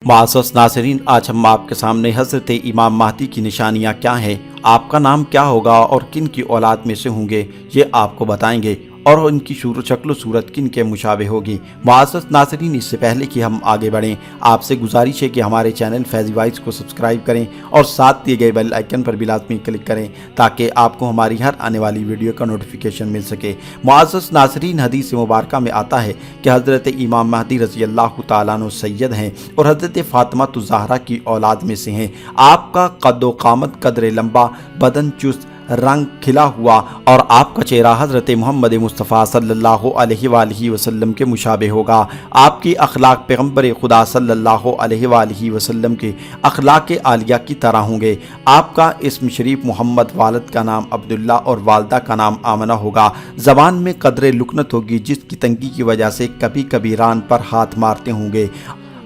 मुअज़्ज़ज़ नाज़रीन, आज हम आपके सामने हज़रत इमाम महदी की निशानियाँ क्या हैं, आपका नाम क्या होगा और किन की औलाद में से होंगे, ये आपको बताएंगे और उनकी शक्ल सूरत किन के मुशाबे होगी। मुअज़्ज़ज़ नाज़रीन, इससे पहले कि हम आगे बढ़ें, आपसे गुजारिश है कि हमारे चैनल फैज़ी वाइज़ को सब्सक्राइब करें और साथ दिए गए बेल आइकन पर भी लाजमी क्लिक करें ताकि आपको हमारी हर आने वाली वीडियो का नोटिफिकेशन मिल सके। मुअज़्ज़ज़ नाज़रीन, हदीस मुबारक में आता है कि हज़रत इमाम महदी रज़ी अल्लाह तआला अन्हु सैयद हैं और हज़रत फ़ातिमा ज़हरा की औलाद में से हैं। आपका कद्दो कामत कदर लंबा, बदन चुस्त, रंग खिला हुआ और आपका चेहरा हज़रत मोहम्मद मुस्तफ़ा सल्लल्लाहु अलैहि वसल्लम के मुशाबे होगा। आपकी अखलाक पैगम्बर खुदा सल्लल्लाहु अलैहि वसल्लम के अखलाक आलिया की तरह होंगे। आपका इस्म शरीफ मोहम्मद, वालिद का नाम अब्दुल्ला और वालदा का नाम आमना होगा। ज़बान में कदर लुकनत होगी जिसकी तंगी की वजह से कभी कभी रान पर हाथ मारते होंगे।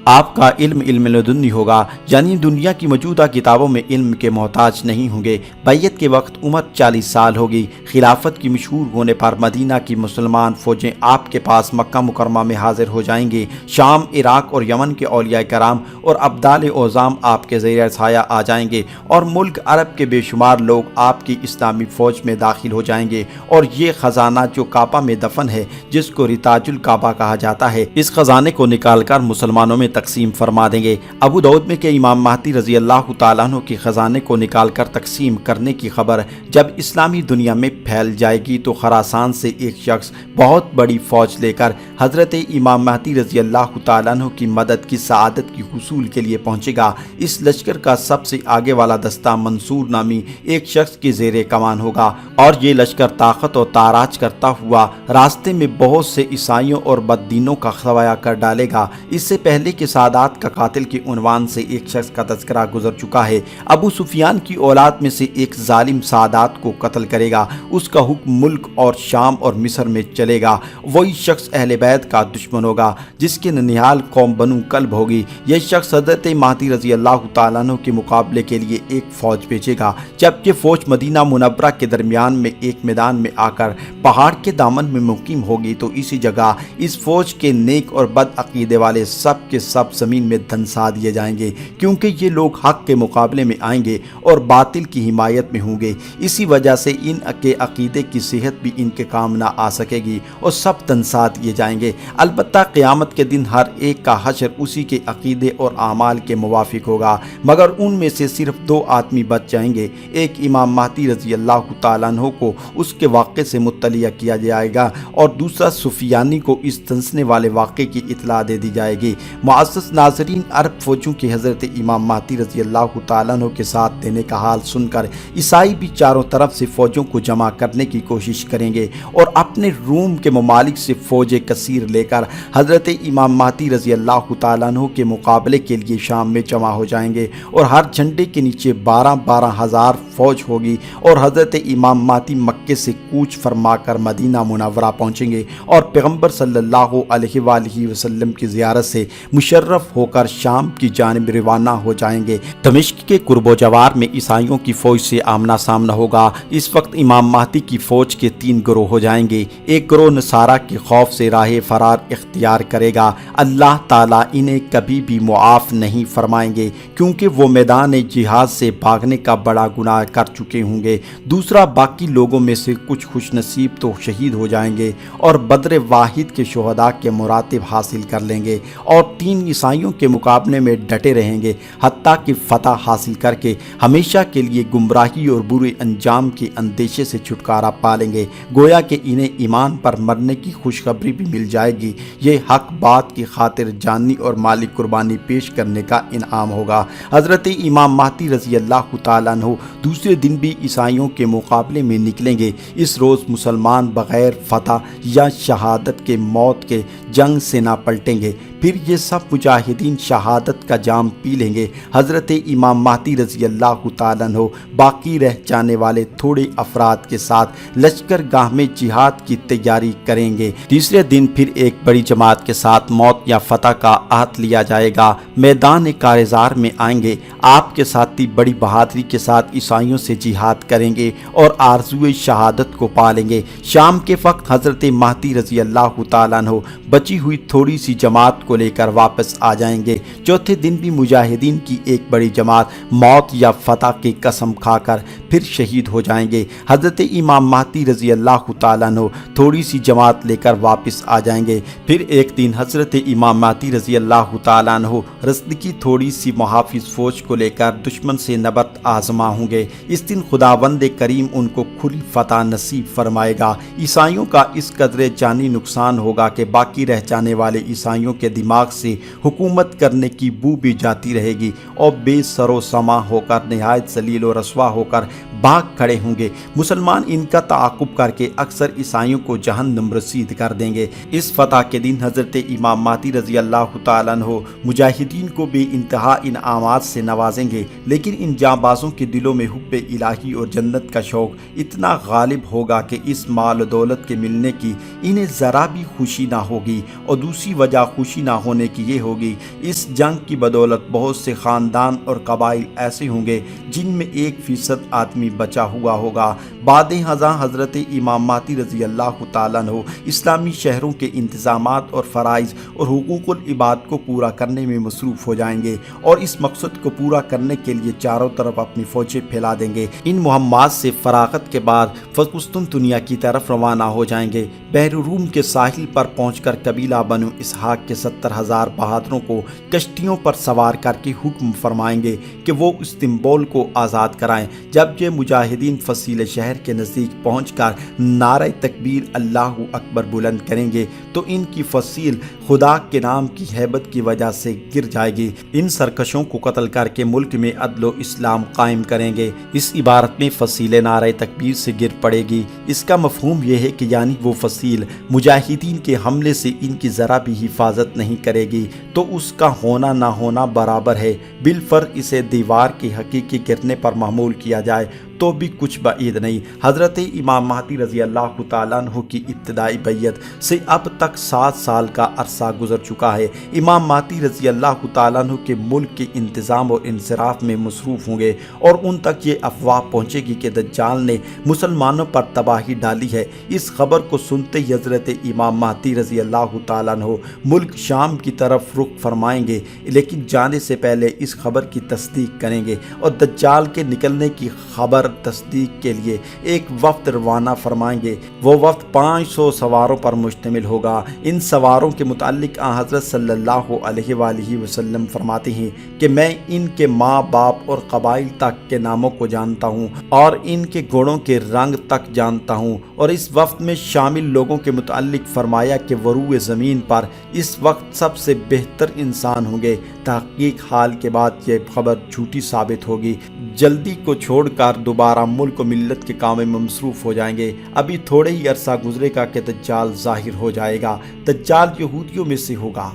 आपका इल्म लदुन्नी होगा, यानी दुनिया की मौजूदा किताबों में इल्म के मोहताज नहीं होंगे। बैयत के वक्त उम्र 40 साल होगी। खिलाफत की मशहूर होने पर मदीना की मुसलमान फ़ौजें आपके पास मक्का मुकरमा में हाजिर हो जाएंगे। शाम, इराक और यमन के औलिया कराम और अब्दाल ओज़ाम आपके ज़ेर साया आ जाएंगे और मुल्क अरब के बेशुमार लोग आपकी इस्लामी फ़ौज में दाखिल हो जाएंगे। और ये ख़जाना जो काबा में दफन है, जिसको रिताजुल काबा कहा जाता है, इस ख़जाने को निकाल कर मुसलमानों में तकसीम फरमा देंगे। अबू दाऊद में के इमाम महदी रज़ी अल्लाह तआला अन्हु के ख़जाने को निकाल कर तकसीम करने की खबर जब इस्लामी दुनिया में फैल जाएगी तो खरासान से एक शख्स बहुत बड़ी फ़ौज लेकर हज़रत इमाम महदी रज़ी अल्लाह तआला अन्हु की मदद की सआदत की हुसूल के लिए पहुँचेगा। इस लश्कर का सबसे आगे वाला दस्ता मंसूर नामी एक शख्स के ज़ेरे कमान होगा और ये लश्कर ताकत और ताराज करता हुआ रास्ते में बहुत से ईसाइयों और बददीनों का खवाया कर डालेगा। इससे पहले कि सादात का कातिल के उन्वान से एक शख्स का तज़किरा गुजर चुका है। अबू सुफियान की औलाद में से एक जालिम सादात को कत्ल करेगा। उसका हुक्म मुल्क और शाम और मिस्र में चलेगा। वही शख्स अहले बैत का दुश्मन होगा जिसके ननिहाल कौम बनु कल्ब होगी। यह शख्स हज़रत महदी रज़ी अल्लाह तआला अन्हु के मुकाबले के लिए एक फ़ौज भेजेगा। जब ये फ़ौज मदीना मुनव्वरा के दरमियान में एक मैदान में आकर पहाड़ के दामन में मुकीम होगी तो इसी जगह इस फ़ौज के नेक और बद अकीदे वाले सब के सब ज़मीन में धंसा दिए जाएंगे, क्योंकि ये लोग हक़ के मुकाबले में आएंगे और बातिल की हिमायत में होंगे। इसी वजह से इन के अकीदे की सेहत भी इनके काम ना आ सकेगी और सब धंसा दिए जाएंगे। अलबत्ता क़यामत के दिन हर एक का हशर उसी के अकीदे और आमाल के मुवाफिक होगा, मगर उनमें से सिर्फ 2 आदमी बच जाएंगे। एक इमाम महदी रज़ी अल्लाह तआला अन्हु को उसके वाक़े से मुत्तलिया किया जाएगा और दूसरा सुफियानी को इस धंसने वाले वाक़े की इत्तला दे दी जाएगी। मुअज़्ज़ज़ नाज़रीन, अरब फ़ौजों के हज़रत इमाम महदी रज़ी अल्लाह तआला अन्हु के साथ देने का हाल सुनकर ईसाई भी चारों तरफ से फ़ौजों को जमा करने की कोशिश करेंगे और अपने रूम के ममालिक से फ़ौज कसीर लेकर हज़रत इमाम महदी रज़ी अल्लाह तआला अन्हु के मुकाबले के लिए शाम में जमा हो जाएंगे और हर झंडे के नीचे 12-12 हज़ार फ़ौज होगी और हज़रत इमाम महदी मक्के से कूच फरमा कर मदीना मुनव्वरा पहुँचेंगे और पैगम्बर सल्लल्लाहु अलैहि वसल्लम की ज़ियारत से मुशर्रफ होकर शाम की जानिब रवाना हो जाएंगे। दमिश्क के कुर्बो जवार में ईसाइयों की फ़ौज से आमना सामना होगा। इस वक्त इमाम महदी की फ़ौज के 3 गिरोह हो जाएंगे। एक गिरोह नसारा के खौफ से राह फरार इख्तियार करेगा। अल्लाह ताला इन्हें कभी भी मुआफ़ नहीं फरमाएंगे क्योंकि वो मैदान जिहाद से भागने का बड़ा गुनाह कर चुके होंगे। दूसरा, बाकी लोगों में से कुछ खुशनसीब तो शहीद हो जाएंगे और बदर वाहिद के शुहदा के मुरातिब हासिल कर लेंगे और 3 ईसाइयों के मुकाबले में डटे रहेंगे, हत्ता कि फतह हासिल करके हमेशा के लिए गुमराही और बुरे अंजाम के अंदेशे से छुटकारा पालेंगे। गोया कि इन्हें ईमान पर मरने की खुशखबरी भी मिल जाएगी। ये हक बात की खातिर जानी और माली कुर्बानी पेश करने का इनाम होगा। हज़रत इमाम महदी रज़ी अल्लाह तआला अन्हु दूसरे दिन भी ईसाइयों के मुकाबले में निकलेंगे। इस रोज़ मुसलमान बग़ैर फतह या शहादत के मौत के जंग से ना पलटेंगे। फिर ये सब मुजाहिदीन शहादत का जाम पी लेंगे। हज़रत इमाम महदी रज़ी अल्लाह तआला अन्हु बाकी रह जाने वाले थोड़े अफराद के साथ लश्कर गाह में जिहाद की तैयारी करेंगे। तीसरे दिन फिर एक बड़ी जमात के साथ मौत या फतह का आहद लिया जाएगा। मैदान कारज़ार में आएंगे। आपके साथी बड़ी बहादुरी के साथ ईसाइयों से जिहाद करेंगे और आरज़ुए शहादत को पालेंगे। शाम के वक्त हज़रत महदी रज़ी अल्लाह तआला अन्हु बची हुई थोड़ी सी जमात को लेकर वापस आ जाएंगे। चौथे दिन भी मुजाहिदीन की एक बड़ी जमात मौत या फतह की कसम खाकर फिर शहीद हो जाएंगे। हज़रत इमाम महदी रज़ी अल्लाह ताला अन्हु थोड़ी सी जमात लेकर वापस आ जाएंगे। फिर एक दिन हज़रत इमाम महदी रज़ी अल्लाह ताला अन्हु रस्द की थोड़ी सी मुहाफिज फौज को लेकर दुश्मन से नबर्द आजमा होंगे। इस दिन खुदावंद करीम उनको खुली फतह नसीब फरमाएगा। ईसाइयों का इस कदरे जानी नुकसान होगा कि बाकी रह जाने वाले ईसाइयों के दिमाग से हुकूमत करने की बू भी जाती रहेगी और बेसरो समा होकर नहायत जलील और रसवा होकर भाग खड़े होंगे। मुसलमान इनका ताक़ुब करके अक्सर ईसाइयों को जहन्नम रसीद कर देंगे। इस फतह के दिन हज़रत इमाम महदी रज़ी अल्लाह ताला अन्हु मुजाहिदीन को बेइंतहा इनामात से नवाजेंगे, लेकिन इन जांबाजों के दिलों में हुब्बे इलाही और जन्नत का शौक़ इतना गालिब होगा कि इस माल दौलत के मिलने की इन्हें ज़रा भी खुशी ना होगी। और दूसरी वजह खुशी ना होने की ये होगी, इस जंग की बदौलत बहुत से ख़ानदान और कबाइल ऐसे होंगे जिनमें 1% आदमी बचा हुआ होगा। बाद हज़ां हज़रत इमाम महदी रज़ी अल्लाह ताला अन्हु इस्लामी शहरों के इंतज़ामात और फ़राइज़ और हुकूकुल इबाद को पूरा करने में मसरूफ़ हो जाएंगे और इस मकसद को पूरा करने के लिए चारों तरफ अपनी फ़ौजें फैला देंगे। इन मुहम्मात से फ़राग़त के बाद फ़कुस्तुनतुनिया की तरफ रवाना हो जाएंगे। बहर रूम के साहिल पर पहुंचकर कबीला बनु इसहाक के 70,000 बहादुरों को कश्तियों पर सवार करके हुक्म फरमाएंगे कि वो इस्तांबुल को आज़ाद कराएं। जब ये मुजाहिदीन फसील शहर के नज़दीक पहुंचकर नारे तकबीर अल्लाह अकबर बुलंद करेंगे तो इनकी फसील खुदा के नाम की हैबत की वजह से गिर जाएगी। इन सरकशों को कत्ल करके मुल्क में अदल इस्लाम कायम करेंगे। इस इबारत में फसील नारे तकबीर से गिर पड़ेगी। इसका मफहूम यह है कि यानी वो फसील मुजाहिदीन के हमले से इनकी ज़रा भी हिफाजत नहीं करेगी तो उसका होना ना होना बराबर है। बिलफर्क इसे दीवार के हकीकी गिरने पर मामूल किया जाए तो भी कुछ बईद नहीं। हज़रत इमाम महदी रज़ी अल्लाह ताला अन्हु की इब्तिदाई बैयत से अब तक 7 साल का अरसा गुजर चुका है। इमाम महदी रज़ी अल्लाह ताला अन्हु के मुल्क के इंतज़ाम और इंसराफ में मसरूफ़ होंगे और उन तक ये अफवाह पहुँचेगी कि दज्जाल ने मुसलमानों पर तबाही डाली है। इस खबर को सुनते ही हज़रत इमाम महदी रज़ी अल्लाह ताला अन्हु मुल्क शाम की तरफ रुख फरमाएंगे, लेकिन जाने से पहले इस खबर की तस्दीक करेंगे और दज्जाल के निकलने की खबर तस्दीक के लिए एक वफ्द रवाना फरमाएंगे। वो वफ्द 500 सवारों पर मुश्तमिल होगा। इन सवारों के मुतालिक हज़रत सल्लल्लाहु अलैहि वसल्लम फरमाते हैं कि मैं इनके माँ बाप और कबाइल तक के नामों को जानता हूँ और इनके घोड़ों के रंग तक जानता हूँ। और इस वफ्द में शामिल लोगों के मुतालिक फरमाया कि वरूए ज़मीन पर इस वक्त सबसे बेहतर इंसान होंगे। तहकीक हाल के बाद यह खबर झूठी साबित होगी। जल्दी को छोड़कर दोबारा मुल्क और मिल्लत के काम में मसरूफ़ हो जाएंगे। अभी थोड़े ही अरसा गुजरेगा कि दज्जाल ज़ाहिर हो जाएगा। दज्जाल यहूदियों में से होगा।